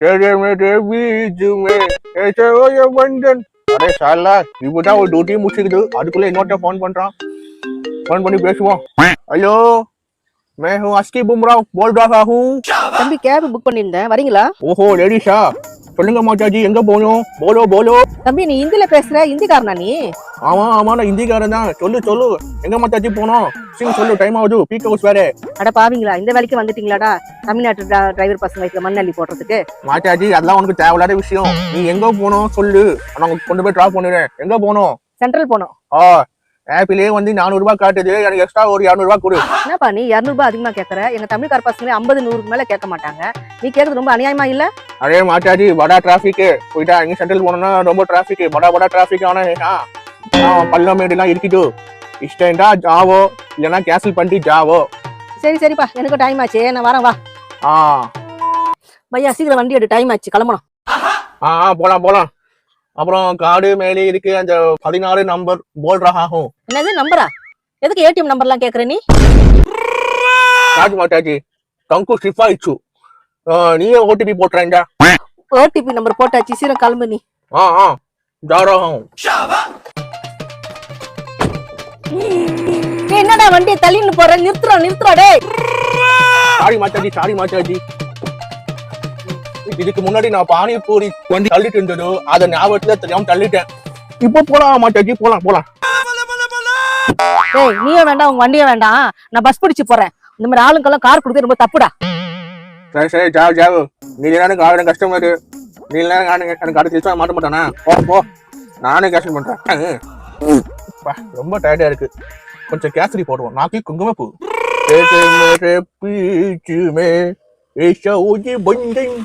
तेरे मेरे बीच में ऐसे हो ये बंधन अरे साला இப்பதான் ஒரு டியூட்டி முடிச்சிருக்குது அதுக்குள்ள இன்னொருத்த ஃபோன் பண்றான் ஃபோன் பண்ணி பேசுவோம் हेलो मैं हूँ अस्की बुमराव बोल रहा हूँ தம்பி கேப் புக் பண்ணியிருந்தேன் வரீங்களா? ஓஹோ லேடிஸா சொல்லுங்க மாதாஜி எங்க போகணும் போலோ போலோ தம்பி நீ ஹிந்தில பேசுற, ஹிந்திக்காரனா நீ? ஆமா ஆமா நான் ஹிந்திக்காரன் தான் சொல்லு சொல்லு எங்க மாதாஜி போனோம் சிங் சொல்லு டைம் ஆகுது பீக் ஹவுஸ் வேற அட பாவீங்களா, இந்த வேலைக்கு வந்துட்டீங்களாடா? தமிழ்நாட்டு டிரைவர் பசங்க வைக்கிற மண்ணள்ளி போடுறதுக்கு. மாதாஜி அதெல்லாம் உனக்கு தேவையில்லாத விஷயம் நீ எங்க போனோம் சொல்லு நான் கொண்டு போய் டிராப் பண்ணிடுறேன் எங்க போனோம் சென்ட்ரல் போனோம். ஆப்பிலே வந்து 400 ரூபாய் காட்டுது எனக்கு எக்ஸ்ட்ரா ஒரு 200 ரூபாய் கொடு என்னப்பா நீ 200 ரூபாய் அதிகமா கேக்குற? எங்க தமிழ்கார பசங்க 50-100 மேல கேட்க மாட்டாங்க. நீ கேக்குறது ரொம்ப அநியாயமா இல்ல? अरे माताजी बड़ा ट्रैफिक போயிட்டா இங்க சென்ட்ரல் போனோம்னா ரொம்ப டிராபிக் படா டிராபிக் ஆனா பள்ளமேடுலாம் இருக்குது இஷ்டா ஜாவோ இல்லைன்னா கேன்சல் பண்ணிட்டு ஜாவோ சரி சரிப்பா எனக்கு டைம் ஆச்சு நான் வரேன் வா. பையா சீக்கிரம் வண்டி எடு, டைம் ஆச்சு கிளம்பணும். போலாம் அப்புறம் காடு மேலே இருக்கு அந்த 16 நம்பர் போல் ரஹாகும் என்னது நம்பரா? எதுக்கு ஏடிஎம் நம்பர்லாம் கேக்குற நீ? ராஜ் மாதாஜி தங்கு ஷிஃபா இச்சு நீயே ஓடிபி போட்டுறேன்டா ஓடிபி நம்பர் போட்டாச்சு சீக்கிரம் கிளம்பு நீ. जा रहा हूं என்னடா வண்டியை தள்ளின்னு போற? நிறுத்துறா டேய். சாரி மாதாஜி இதுக்கு முன்னாடி நான் பானிபூரி வண்டி தள்ளிட்டு இருந்தது அத ஞாபகத்துல தெரியாம தள்ளிட்டேன் இப்போ போலாம் மாதாஜி போலாம் டேய் நீயே வேண்டாம் உங்க வண்டியே வேண்டாம் நான் பஸ் பிடிச்சு போறேன். இந்த மாதிரி ஆளுங்கெல்லாம் கார் கொடுத்து ரொம்ப தப்புடா. சரி ஜாவு நீ எனக்கு கஷ்டமா இருக்கு நீ எனக்கு அடுத்த மாட்ட மாட்டானா போ நானே கேன்சல் பண்றேன் ரொம்ப டயர்டா இருக்கு கொஞ்சம் கேசரி போடுவோம் நாக்கி குங்குமப்பூ பீச்சு மே ஏஷா ஓஜி பஞ்சன்